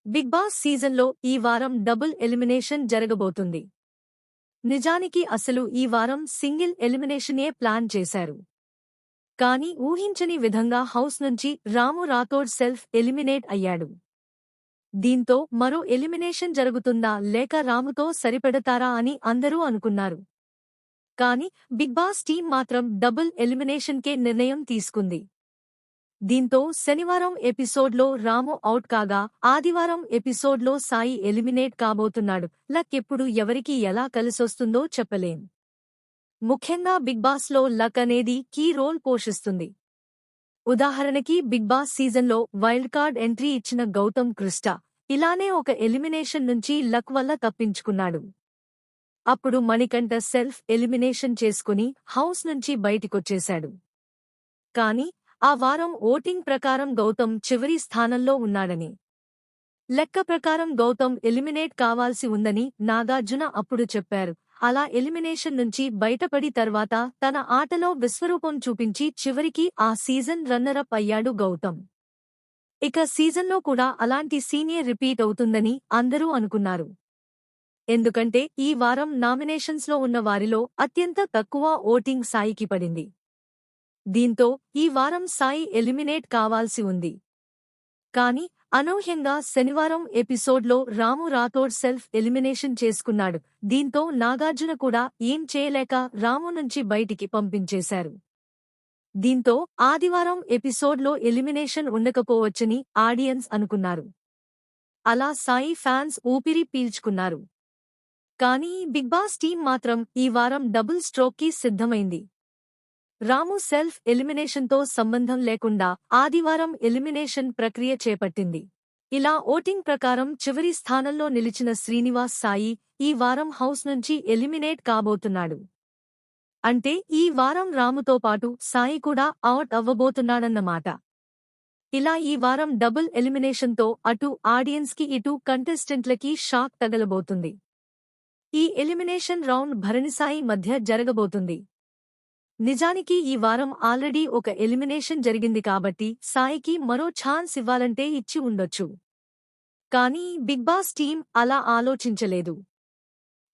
Big boss సీజన్లో ఈ వారం డబుల్ ఎలిమినేషన్ జరగబోతుంది. నిజానికి అసలు ఈ వారం సింగిల్ ఎలిమినేషనే ప్లాన్ చేశారు. కానీ ఊహించని విధంగా హౌస్ నుంచి రాము రాథోడ్ సెల్ఫ్ ఎలిమినేట్ అయ్యాడు. దీంతో మరో ఎలిమినేషన్ జరుగుతుందా లేక రాముతో సరిపెడతారా అని అందరూ అనుకున్నారు. కానీ బిగ్ బాస్ టీం మాత్రం డబుల్ ఎలిమినేషన్కే నిర్ణయం తీసుకుంది. దీంతో శనివారం ఎపిసోడ్లో రాము అవుట్ కాగా ఆదివారం ఎపిసోడ్లో సాయి ఎలిమినేట్ కాబోతున్నాడు. లక్ ఎప్పుడు ఎవరికి ఎలా కలిసొస్తుందో చెప్పలేం. ముఖ్యంగా బిగ్ బాస్లో లక్ అనేది కీ రోల్ పోషిస్తుంది. ఉదాహరణకి బిగ్ బాస్ సీజన్లో వైల్డ్ కార్డ్ ఎంట్రీ ఇచ్చిన గౌతమ్ కృష్ణ ఇలానే ఒక ఎలిమినేషన్ నుంచి లక్ వల్ల తప్పించుకున్నాడు. అప్పుడు మణికంఠ సెల్ఫ్ ఎలిమినేషన్ చేసుకుని హౌస్ నుంచి బయటికొచ్చేశాడు. కానీ ఆ వారం ఓటింగ్ ప్రకారం గౌతమ్ చివరి స్థానంలో ఉన్నాడని, లెక్క ప్రకారం గౌతమ్ ఎలిమినేట్ కావాల్సి ఉందని నాగార్జున అప్పుడు చెప్పారు. అలా ఎలిమినేషన్ నుంచి బయటపడి తర్వాత తన ఆటలో విశ్వరూపం చూపించి చివరికి ఆ సీజన్ రన్నరప్ అయ్యాడు గౌతమ్. ఇక సీజన్లో కూడా అలాంటి సీనియర్ రిపీట్ అవుతుందని అందరూ అనుకున్నారు. ఎందుకంటే ఈ వారం నామినేషన్స్లో ఉన్న వారిలో అత్యంత తక్కువ ఓటింగ్ సాయికి పడింది. దీంతో ఈ వారం సాయి ఎలిమినేట్ కావాల్సి ఉంది. కానీ అనూహ్యంగా శనివారం ఎపిసోడ్లో రాము రాథోడ్ సెల్ఫ్ ఎలిమినేషన్ చేసుకున్నాడు. దీంతో నాగార్జున కూడా ఏం చేయలేక రాము నుంచి బయటికి పంపించేశారు. దీంతో ఆదివారం ఎపిసోడ్లో ఎలిమినేషన్ ఉండకపోవచ్చని ఆడియన్స్ అనుకున్నారు. అలా సాయి ఫ్యాన్స్ ఊపిరి పీల్చుకున్నారు. కానీ బిగ్ బాస్ టీం మాత్రం ఈ వారం డబుల్ స్ట్రోక్కి సిద్ధమైంది. రాము సెల్ఫ్ ఎలిమినేషన్తో సంబంధం లేకుండా ఆదివారం ఎలిమినేషన్ ప్రక్రియ చేపట్టింది. ఇలా ఓటింగ్ ప్రకారం చివరి స్థానంలో నిలిచిన శ్రీనివాస్ సాయి ఈ వారం హౌస్ నుంచి ఎలిమినేట్ కాబోతున్నాడు. అంటే ఈ వారం రాముతో పాటు సాయి కూడా అవుట్ అవ్వబోతున్నాడన్నమాట. ఇలా ఈ వారం డబుల్ ఎలిమినేషన్తో అటు ఆడియన్స్కి ఇటు కంటెస్టెంట్లకి షాక్ తగలబోతుంది. ఈ ఎలిమినేషన్ రౌండ్ భరణిసాయి మధ్య జరగబోతుంది. నిజానికి ఈ వారం ఆల్రెడీ ఒక ఎలిమినేషన్ జరిగింది కాబట్టి సాయికి మరో ఛాన్స్ ఇవ్వాలంటే ఇచ్చి ఉండొచ్చు. కానీ బిగ్ బాస్ టీం అలా ఆలోచించలేదు.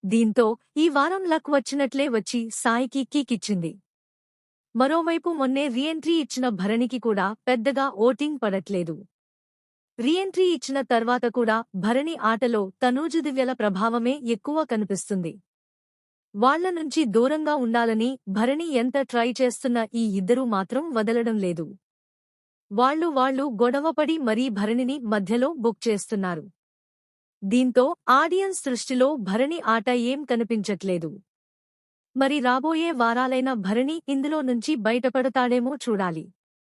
దీంతో ఈ వారం లక్ వచ్చినట్లే వచ్చి సాయికి కిక్కిచ్చింది. మరోవైపు మొన్నే రీఎంట్రీ ఇచ్చిన భరణికి కూడా పెద్దగా ఓటింగ్ పడట్లేదు. రీఎంట్రీ ఇచ్చిన తర్వాత కూడా భరణి ఆటలో తనూజ దివ్యల ప్రభావమే ఎక్కువ కనిపిస్తుంది. వాళ్ల నుంచి దూరంగా ఉండాలని భరణి ఎంత ట్రై చేస్తున్నా ఈ ఇద్దరూ మాత్రం వదలడం లేదు. వాళ్లు గొడవపడి మరీ భరణిని మధ్యలో బుక్ చేస్తున్నారు. దీంతో ఆడియన్స్ దృష్టిలో భరణి ఆట ఏం కనిపించట్లేదు. మరి రాబోయే వారాలైన భరణి ఇందులో నుంచి బయటపడతాడేమో చూడాలి.